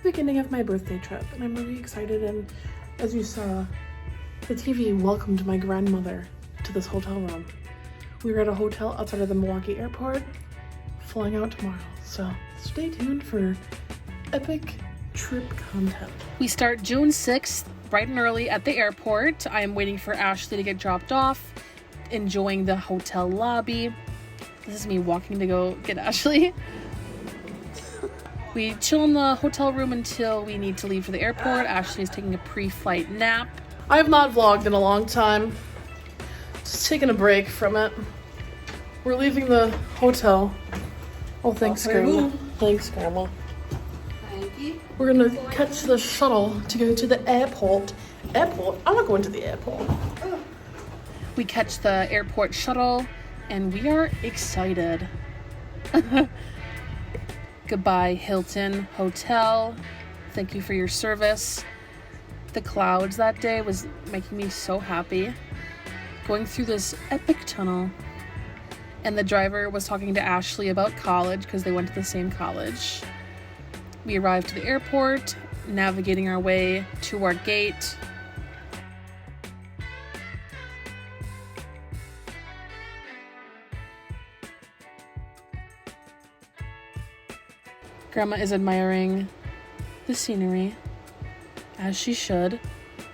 beginning of my birthday trip, and I'm really excited. And as you saw, the TV welcomed my grandmother to this hotel room. We were at a hotel outside of the Milwaukee airport, flying out tomorrow. So stay tuned for epic trip content. We start June 6th, bright and early at the airport. I am waiting for Ashley to get dropped off, enjoying the hotel lobby. This is me walking to go get Ashley. We chill in the hotel room until we need to leave for the airport. Ashley is taking a pre-flight nap. I have not vlogged in a long time. Just taking a break from it. We're leaving the hotel. Oh, thanks, Grandma. Thanks, Grandma. Thank you. We're gonna catch the shuttle to go to the airport. Airport? I'm not going to the airport. We catch the airport shuttle, and we are excited. Goodbye, Hilton Hotel. Thank you for your service. The clouds that day was making me so happy. Going through this epic tunnel, and the driver was talking to Ashley about college because they went to the same college. We arrived to the airport, navigating our way to our gate. Grandma is admiring the scenery, as she should.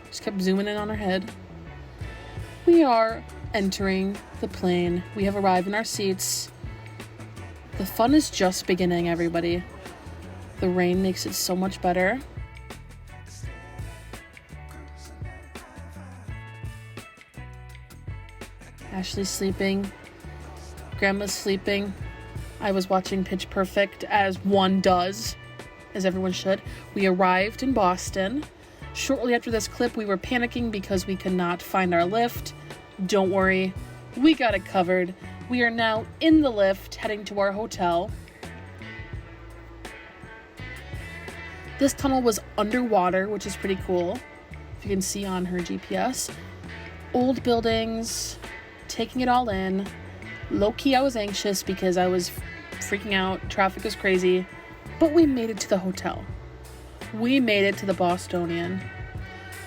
Just kept zooming in on her head. We are entering the plane. We have arrived in our seats. The fun is just beginning, everybody. The rain makes it so much better. Ashley's sleeping. Grandma's sleeping. I was watching Pitch Perfect, as one does, as everyone should. We arrived in Boston. Shortly after this clip, we were panicking because we could not find our lift. Don't worry, we got it covered. We are now in the lift, heading to our hotel. This tunnel was underwater, which is pretty cool, if you can see on her GPS. Old buildings, taking it all in. Low-key, I was anxious because I was freaking out. Traffic was crazy, but we made it to the hotel. We made it to the Bostonian.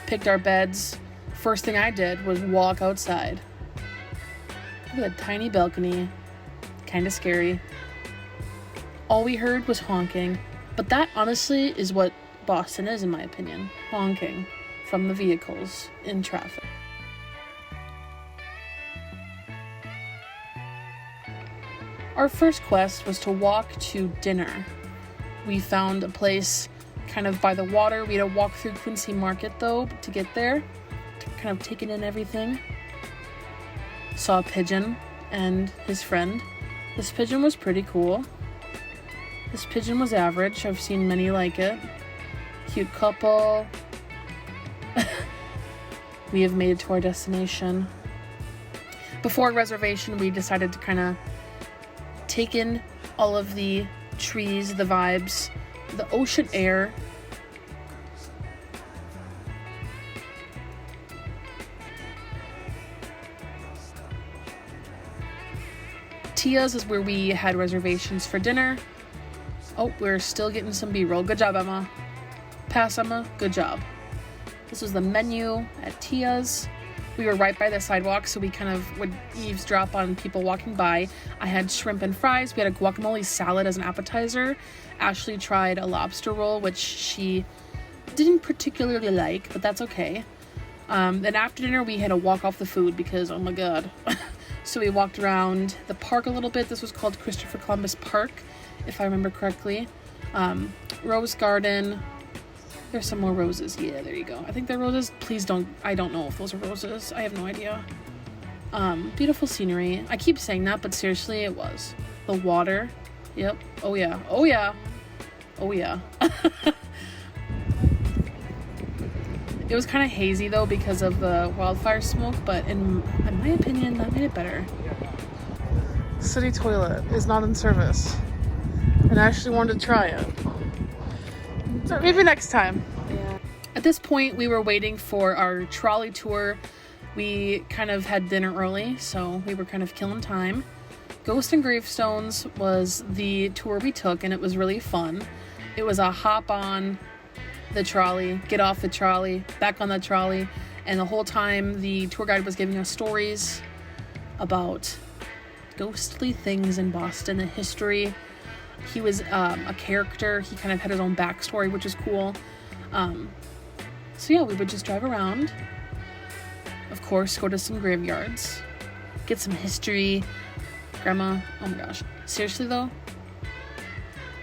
Picked our beds. First thing I did was walk outside. Look at that tiny balcony. Kind of scary. All we heard was honking, but that honestly is what Boston is, in my opinion. Honking from the vehicles in traffic. Our first quest was to walk to dinner. We found a place kind of by the water. We had to walk through Quincy Market though to get there, to kind of take in everything. Saw a pigeon and his friend. This pigeon was pretty cool. This pigeon was average. I've seen many like it. Cute couple. We have made it to our destination. Before reservation, we decided to kind of take in all of the trees, the vibes, the ocean air. Tia's is where we had reservations for dinner. Oh, we're still getting some B-roll. Good job, Emma. Pass, Emma. Good job. This was the menu at Tia's. We were right by the sidewalk, so we kind of would eavesdrop on people walking by. I had shrimp and fries. We had a guacamole salad as an appetizer. Ashley tried a lobster roll, which she didn't particularly like, but that's okay. Then after dinner, we had to walk off the food because, oh my god. So we walked around the park a little bit. This was called Christopher Columbus Park, if I remember correctly. Rose Garden. There's some more roses. Yeah, there you go. I think they're roses. Please don't. I don't know if those are roses. I have no idea. Beautiful scenery. I keep saying that, but seriously, it was. The water. Yep. Oh yeah. Oh yeah. Oh yeah. It was kind of hazy though because of the wildfire smoke, but in my opinion, that made it better. City toilet is not in service, and I actually wanted to try it. So maybe next time. Yeah. At this point, we were waiting for our trolley tour. We kind of had dinner early, so we were kind of killing time. Ghost and Gravestones was the tour we took, and it was really fun. It was a hop on, the trolley, get off the trolley, back on the trolley. And the whole time the tour guide was giving us stories about ghostly things in Boston, the history. He was a character. He kind of had his own backstory, which is cool. So yeah, we would just drive around. Of course, go to some graveyards. Get some history. Grandma, oh my gosh. Seriously though,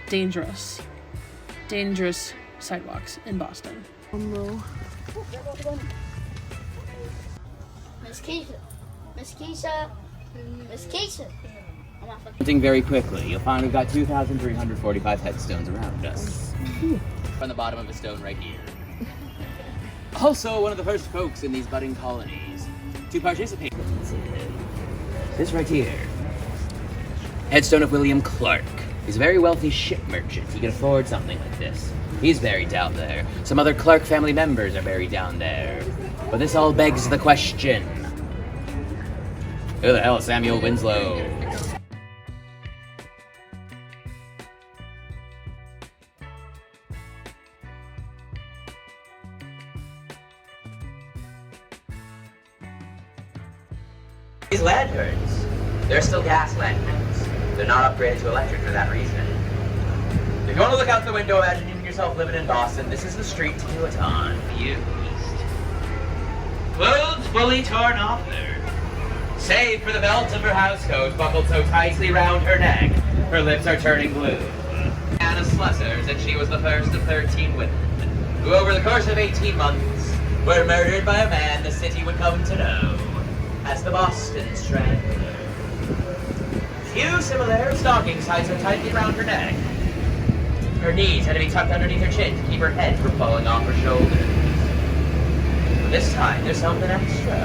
dangerous sidewalks in Boston. Miss Keisha. Miss Keisha. Miss Keisha. Counting very quickly, you'll find we've got 2,345 headstones around us. From the bottom of a stone right here. Also, one of the first folks in these budding colonies to participate. This right here. Headstone of William Clark. He's a very wealthy ship merchant. He can afford something like this. He's buried down there. Some other Clark family members are buried down there. But this all begs the question. Who the hell is Samuel Winslow? These lanterns, they're still gas lanterns. They're not upgraded to electric for that reason. If you want to look out the window, imagining yourself living in Boston, this is the street to do it on. View east. Clothes fully torn off her. Save for the belt of her housecoat buckled so tightly round her neck, her lips are turning blue. Anna Slessor said she was the first of 13 women, who over the course of 18 months were murdered by a man the city would come to know as the Boston Strangler. Few similar stockings tied so tightly round her neck. Her knees had to be tucked underneath her chin to keep her head from falling off her shoulders. But this time, there's something extra.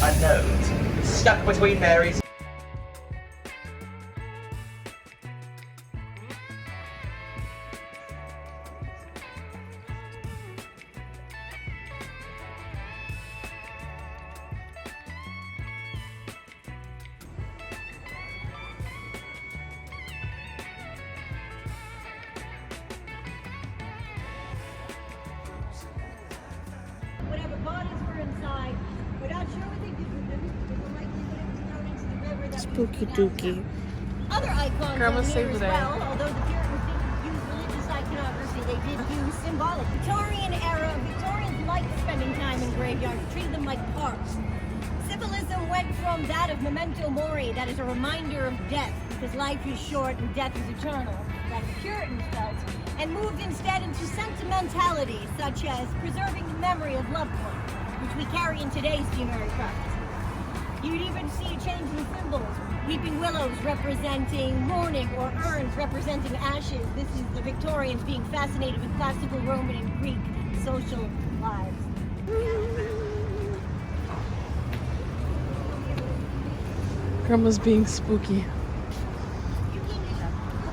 A note stuck between Mary's. Whatever bodies were inside, we're not sure what they did with them. They were likely put down into the river that Spooky dooky. other icons Grandma on here saved as the day. well. Although the Puritans didn't use religious iconography, they did use symbolic. Victorians liked spending time in graveyards, treated them like parks. Symbolism went from that of memento mori, that is a reminder of death, because life is short and death is eternal, like the Puritans felt, and moved instead into sentimentality, such as preserving the memory of loved ones, which we carry in today's funerary practice. You'd even see a change in symbols. Weeping willows representing mourning, or urns representing ashes. This is the Victorians being fascinated with classical Roman and Greek social lives. Grandma's being spooky.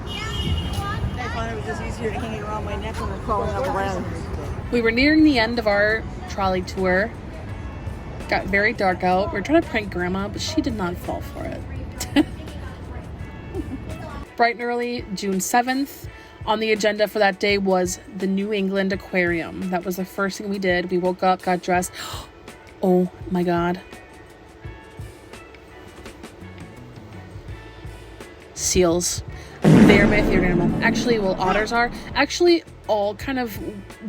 I found it was just easier to hang it around my neck when we're crawling up around. We were nearing the end of our trolley tour. Got very dark out. We were trying to prank Grandma, but she did not fall for it. Bright and early, June 7th. On the agenda for that day was the New England Aquarium. That was the first thing we did. We woke up, got dressed. Oh my God. Seals. They're my favorite animal. Actually, well, otters are. Actually, all kind of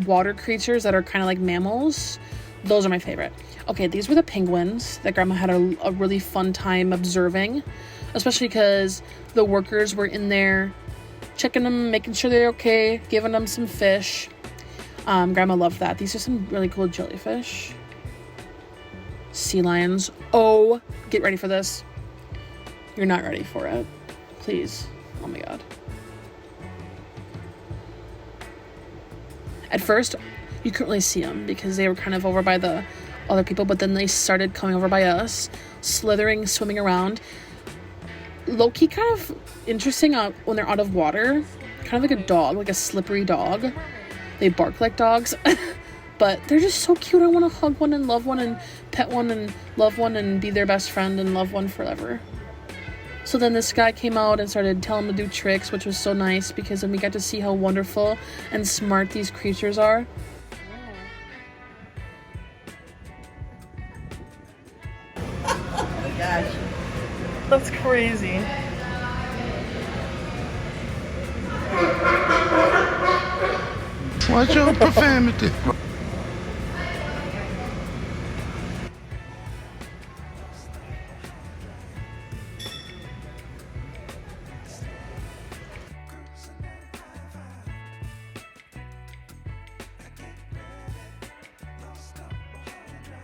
water creatures that are kind of like mammals. Those are my favorite. Okay, these were the penguins that Grandma had a really fun time observing. Especially because the workers were in there checking them, making sure they're okay, giving them some fish. Grandma loved that. These are some really cool jellyfish. Sea lions. Oh, get ready for this. You're not ready for it. Please. Oh my God. At first, you couldn't really see them because they were kind of over by the other people, but then they started coming over by us, slithering, swimming around. Low-key kind of interesting when they're out of water. Kind of like a dog, like a slippery dog. They bark like dogs. But they're just so cute. I want to hug one and love one and pet one and love one and be their best friend and love one forever. So then this guy came out and started telling him to do tricks, which was so nice because then we got to see how wonderful and smart these creatures are. Oh my gosh. That's crazy. Watch your profanity.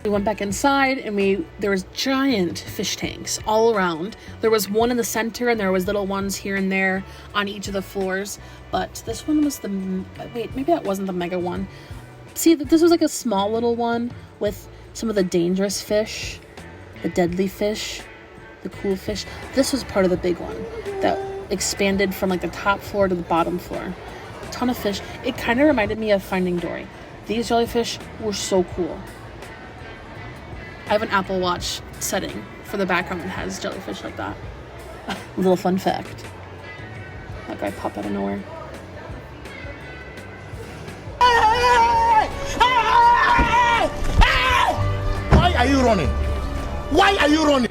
We went back inside and there was giant fish tanks all around. There was one in the center and there was little ones here and there on each of the floors. But this one was wait, maybe that wasn't the mega one. See, this was like a small little one with some of the dangerous fish, the deadly fish, the cool fish. This was part of the big one that expanded from like the top floor to the bottom floor. A ton of fish. It kind of reminded me of Finding Dory. These jellyfish were so cool. I have an Apple Watch setting for the background that has jellyfish like that. Little fun fact. That guy popped out of nowhere. Why are you running? Why are you running?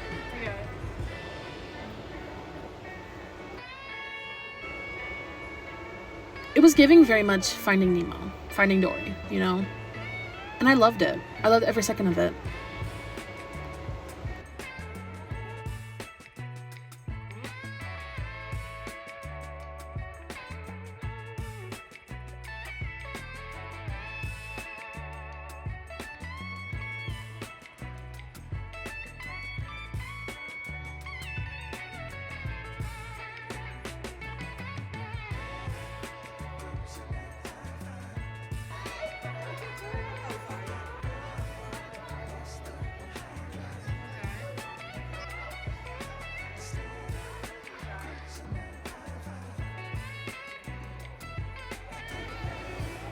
It was giving very much Finding Nemo, Finding Dory, you know? And I loved it. I loved every second of it.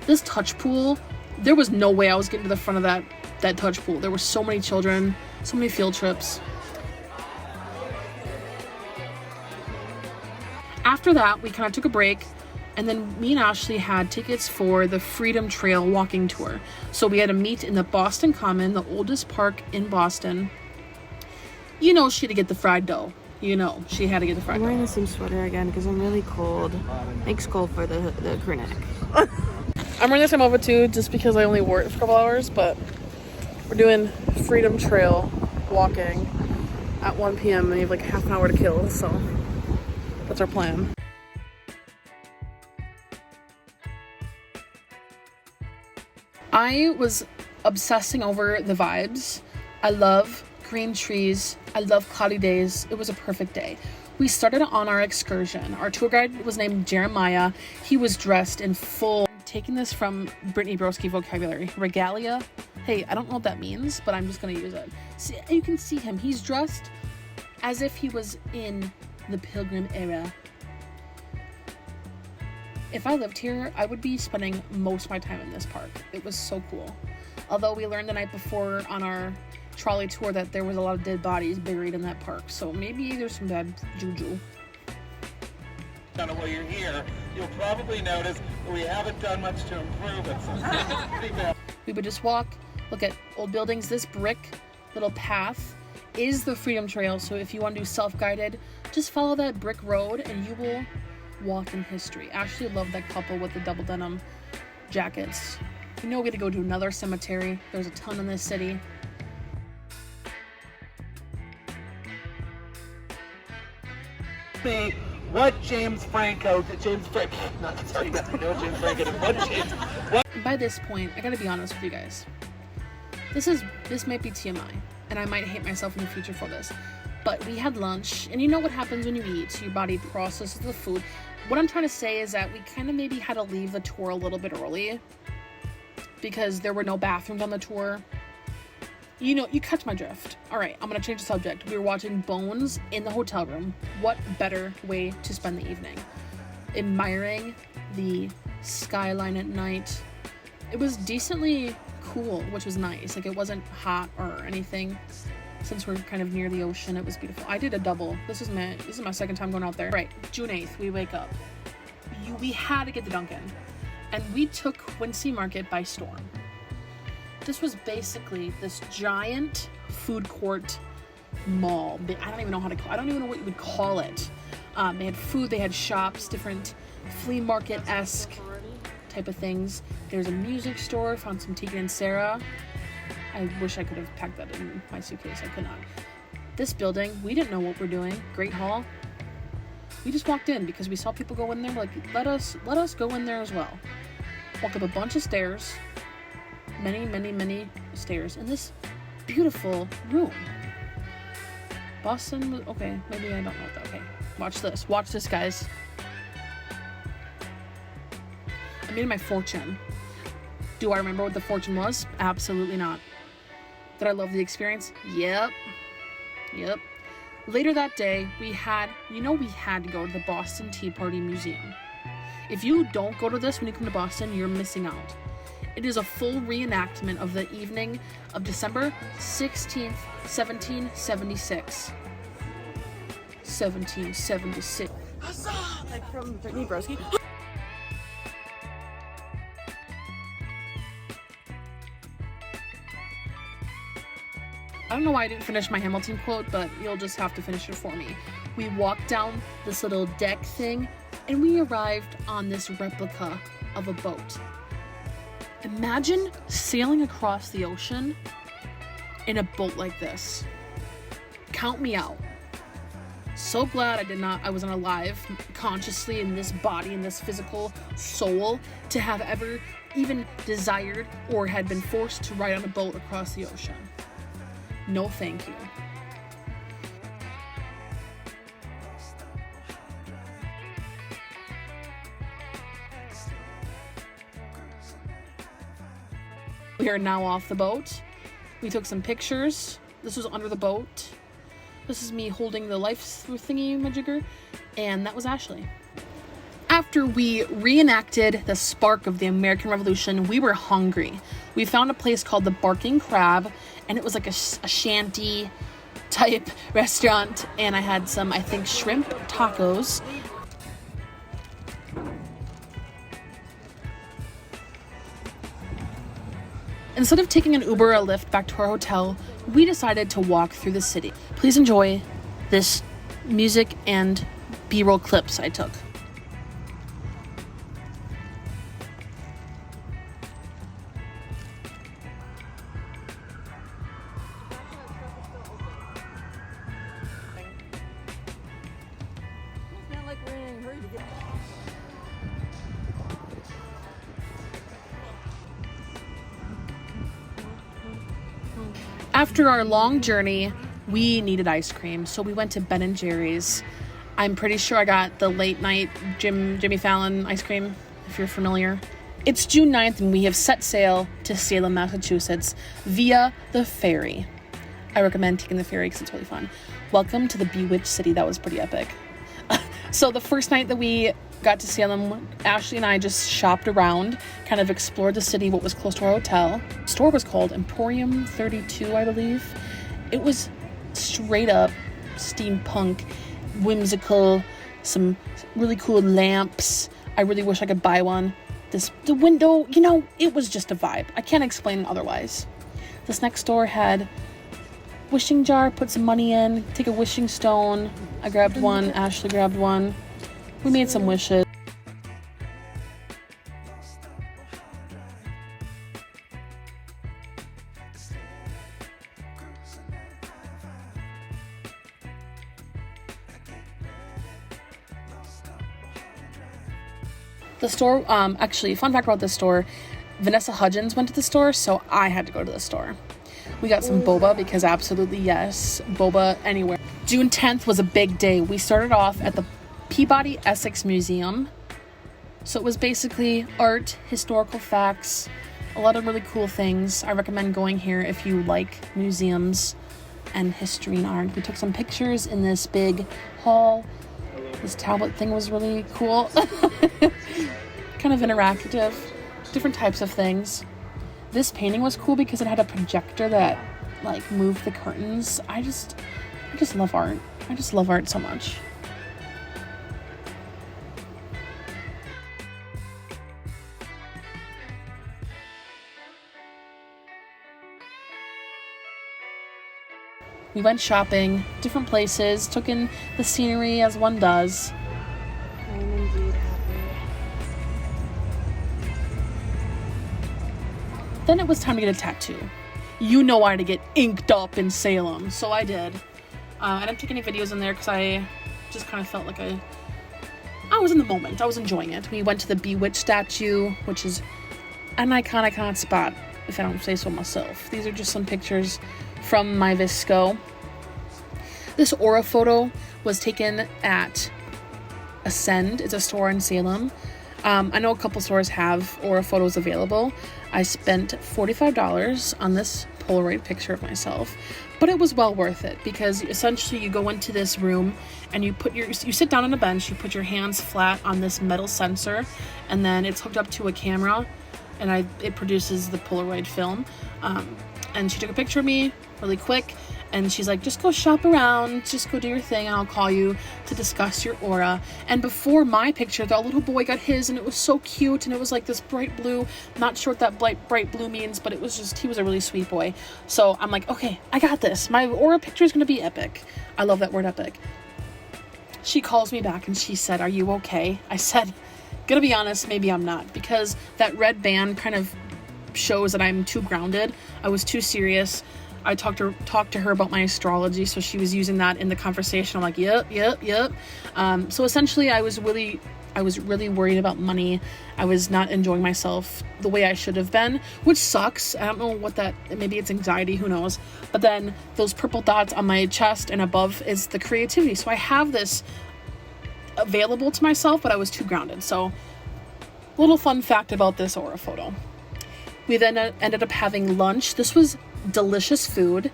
This touch pool, there was no way I was getting to the front of that touch pool. There were so many children, so many field trips. After that, we kind of took a break, and then me and Ashley had tickets for the Freedom Trail walking tour. So we had to meet in the Boston Common, the oldest park in Boston. You know she had to get the fried dough. You know she had to get the fried I'm dough. wearing the same sweater again because I'm really cold. Thanks, Cole, for the crew neck. I'm wearing the same outfit too, just because I only wore it for a couple hours, but we're doing Freedom Trail walking at 1 p.m. and we have like half an hour to kill, so that's our plan. I was obsessing over the vibes. I love green trees. I love cloudy days. It was a perfect day. We started on our excursion. Our tour guide was named Jeremiah. He was dressed in full, taking this from Brittany Broski vocabulary, regalia. Hey, I don't know what that means, but I'm just gonna use it. See, you can see him. He's dressed as if he was in the Pilgrim era. If I lived here, I would be spending most of my time in this park. It was so cool. Although we learned the night before on our trolley tour that there was a lot of dead bodies buried in that park, so maybe there's some bad juju. While you're here, you'll probably notice that we haven't done much to improve it, so it's pretty bad. We would just walk, look at old buildings. This brick little path is the Freedom Trail, so if you want to do self-guided, just follow that brick road and you will walk in history. Ashley loved that couple with the double denim jackets. You know we had to go to another cemetery. There's a ton in this city. What James Franco did. By this point, I gotta be honest with you guys. This might be TMI, and I might hate myself in the future for this. But we had lunch, and you know what happens when you eat, so your body processes the food. What I'm trying to say is that we kind of maybe had to leave the tour a little bit early because there were no bathrooms on the tour. You know, you catch my drift. All right, I'm gonna change the subject. We were watching Bones in the hotel room. What better way to spend the evening? Admiring the skyline at night. It was decently cool, which was nice. Like, it wasn't hot or anything. since we're kind of near the ocean. It was beautiful. I did a double. This is my second time going out there. Right, June 8th, we wake up. We had to get to Dunkin', and we took Quincy Market by storm. This was basically this giant food court mall. I don't even know what you would call it. They had food, they had shops, different flea market-esque type of things. There's a music store, found some Tegan and Sarah. I wish I could have packed that in my suitcase. I could not. This building, we didn't know what we're doing. Great Hall. We just walked in because we saw people go in there. We're like, let us go in there as well. Walk up a bunch of stairs. Many stairs in this beautiful room. Boston, okay, maybe I don't know what that, okay. Watch this, guys. I made my fortune. Do I remember what the fortune was? Absolutely not. Did I love the experience? Yep. Later that day, we had to go to the Boston Tea Party Museum. If you don't go to this when you come to Boston, you're missing out. It is a full reenactment of the evening of December 16th, 1776. 1776. Like from Brittany Broski. I don't know why I didn't finish my Hamilton quote, but you'll just have to finish it for me. We walked down this little deck thing, and we arrived on this replica of a boat. Imagine sailing across the ocean in a boat like this. Count me out. So glad I wasn't alive consciously in this body, in this physical soul, to have ever even desired or had been forced to ride on a boat across the ocean. No thank you. We are now off the boat. We took some pictures. This was under the boat. This is me holding the life thingy-majigger, and that was Ashley. After we reenacted the spark of the American Revolution, we were hungry. We found a place called the Barking Crab, and it was like a shanty type restaurant, and I had some, I think, shrimp tacos. Instead of taking an Uber or a Lyft back to our hotel, we decided to walk through the city. Please enjoy this music and B-roll clips I took. It's not like we're in a hurry to get. After our long journey, we needed ice cream, so we went to Ben & Jerry's. I'm pretty sure I got the late night Jimmy Fallon ice cream, if you're familiar. It's June 9th, and we have set sail to Salem, Massachusetts via the ferry. I recommend taking the ferry because it's really fun. Welcome to the Bewitched City. That was pretty epic. So the first night that we got to Salem, Ashley and I just shopped around, kind of explored the city, what was close to our hotel. The store was called Emporium 32, I believe. It was straight up steampunk, whimsical, some really cool lamps. I really wish I could buy one. The window, it was just a vibe. I can't explain it otherwise. This next store had wishing jar, put some money in, take a wishing stone. I grabbed one, Ashley grabbed one. We made some wishes. The store, actually, fun fact about this store, Vanessa Hudgens went to the store, so I had to go to the store. We got some boba because absolutely yes, boba anywhere. June 10th was a big day. We started off at the Peabody Essex Museum. So it was basically art, historical facts, a lot of really cool things. I recommend going here if you like museums and history and art. We took some pictures in this big hall. This tablet thing was really cool. Kind of interactive, different types of things. This painting was cool because it had a projector that like move the curtains. I just love art. I just love art so much. We went shopping, different places, took in the scenery as one does. I am indeed happy. Then it was time to get a tattoo. You know I had to get inked up in Salem, so I did. I didn't take any videos in there because I just kind of felt like I was in the moment. I was enjoying it. We went to the Bewitched statue, which is an iconic spot, if I don't say so myself. These are just some pictures from my Visco. This aura photo was taken at Ascend. It's a store in Salem. I know a couple stores have aura photos available. I spent $45 on this Polaroid picture of myself, but it was well worth it because essentially you go into this room and you sit down on a bench, you put your hands flat on this metal sensor, and then it's hooked up to a camera, and it produces the Polaroid film. And she took a picture of me really quick, and she's like, just go shop around, just go do your thing, and I'll call you to discuss your aura. And before my picture, the little boy got his, and it was so cute, and it was like this bright blue. Not sure what that bright blue means, but it was just, he was a really sweet boy. So I'm like, okay, I got this. My aura picture is going to be epic. I love that word, epic. She calls me back, and she said, are you okay? I said, gonna be honest, maybe I'm not, because that red band kind of shows that I'm too grounded. I was too serious. I talked to her about my astrology, so she was using that in the conversation. I'm like, yep. So essentially, I was really worried about money. I was not enjoying myself the way I should have been, which sucks. I don't know what that, maybe it's anxiety, who knows. But then those purple dots on my chest and above is the creativity. So I have this available to myself, but I was too grounded. So little fun fact about this aura photo. We then ended up having lunch. This was delicious food,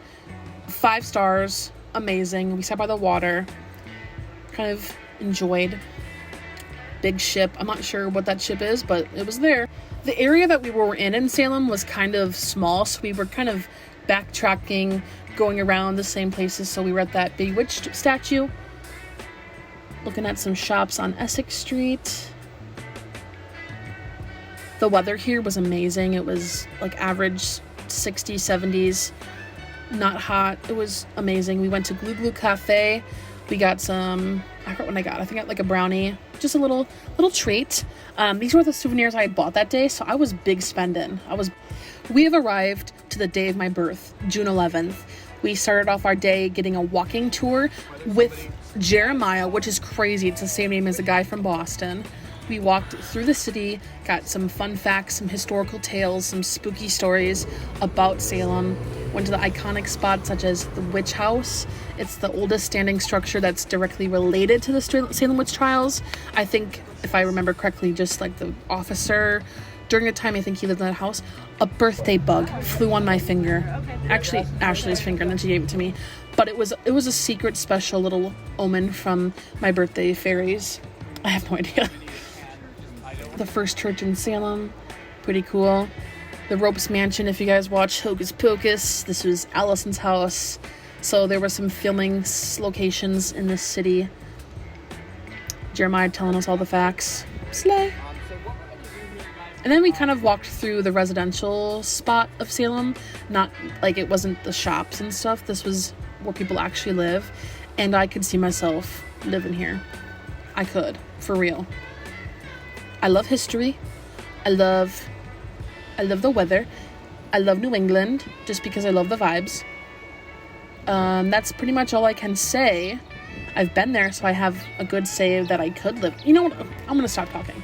5 stars, amazing. We sat by the water, kind of enjoyed. Big ship. I'm not sure what that ship is, but it was there. The area that we were in Salem was kind of small, so we were kind of backtracking, going around the same places. So we were at that Bewitched statue, looking at some shops on Essex Street. The weather here was amazing. It was like average 60s, 70s, not hot. It was amazing. We went to Glue Glue Cafe. We got some, I forgot what I got. I think I got like a brownie, just a little treat. These were the souvenirs I bought that day, so I was big spending. We have arrived to the day of my birth, June 11th. We started off our day getting a walking tour with Jeremiah, which is crazy. It's the same name as the guy from Boston. We walked through the city, got some fun facts, some historical tales, some spooky stories about Salem. Went to the iconic spots such as the Witch House. It's the oldest standing structure that's directly related to the Salem witch trials. I think, if I remember correctly, just like the officer, during the time I think he lived in that house, a birthday bug flew on my finger. Actually, Ashley's finger, and then she gave it to me. But it was a secret, special little omen from my birthday fairies. I have no idea. The first church in Salem, pretty cool. The Ropes Mansion, if you guys watch Hocus Pocus, this was Allison's house. So there were some filming locations in this city. Jeremiah telling us all the facts. Slay. And then we kind of walked through the residential spot of Salem. Not like it wasn't the shops and stuff. This was where people actually live. And I could see myself living here. I could, for real. I love history. I love the weather. I love New England just because I love the vibes. That's pretty much all I can say. I've been there, so I have a good say that I could live. You know what? I'm going to stop talking.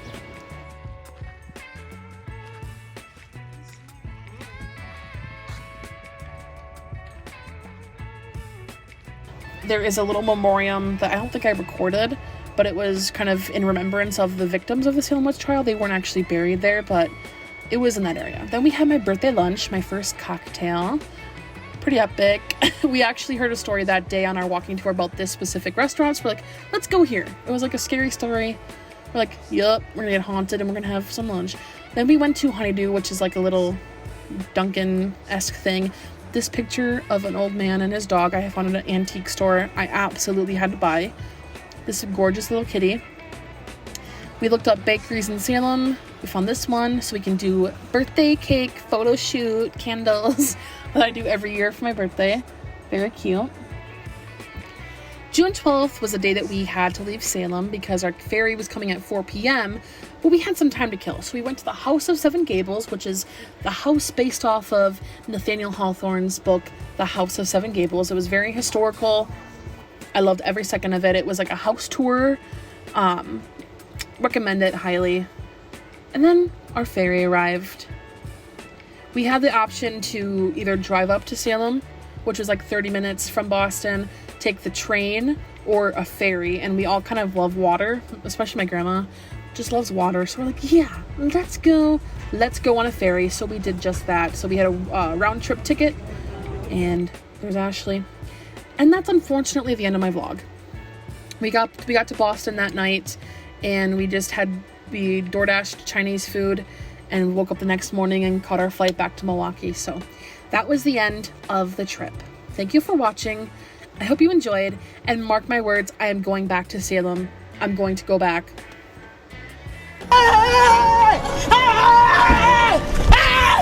There is a little memoriam that I don't think I recorded, but it was kind of in remembrance of the victims of the Salem witch trial. They weren't actually buried there, but it was in that area. Then we had my birthday lunch, my first cocktail. Pretty epic. We actually heard a story that day on our walking tour about this specific restaurant. So we're like, let's go here. It was like a scary story. We're like, yup, we're gonna get haunted and we're gonna have some lunch. Then we went to Honeydew, which is like a little Dunkin'-esque thing. This picture of an old man and his dog I found at an antique store. I absolutely had to buy. This gorgeous little kitty. We looked up bakeries in Salem. We found this one so we can do birthday cake, photo shoot, candles that I do every year for my birthday. Very cute. June 12th was the day that we had to leave Salem because our ferry was coming at 4 p.m., but we had some time to kill. So we went to the House of Seven Gables, which is the house based off of Nathaniel Hawthorne's book, The House of Seven Gables. It was very historical. I loved every second of it. It was like a house tour. Recommend it highly. And then our ferry arrived. We had the option to either drive up to Salem, which was like 30 minutes from Boston, take the train, or a ferry. And we all kind of love water, especially my grandma just loves water. So we're like, yeah, let's go on a ferry. So we did just that. So we had a round trip ticket, and there's Ashley. And that's unfortunately the end of my vlog. We got to Boston that night, and we DoorDashed Chinese food and woke up the next morning and caught our flight back to Milwaukee. So that was the end of the trip. Thank you for watching. I hope you enjoyed, and mark my words, I am going back to Salem. I'm going to go back.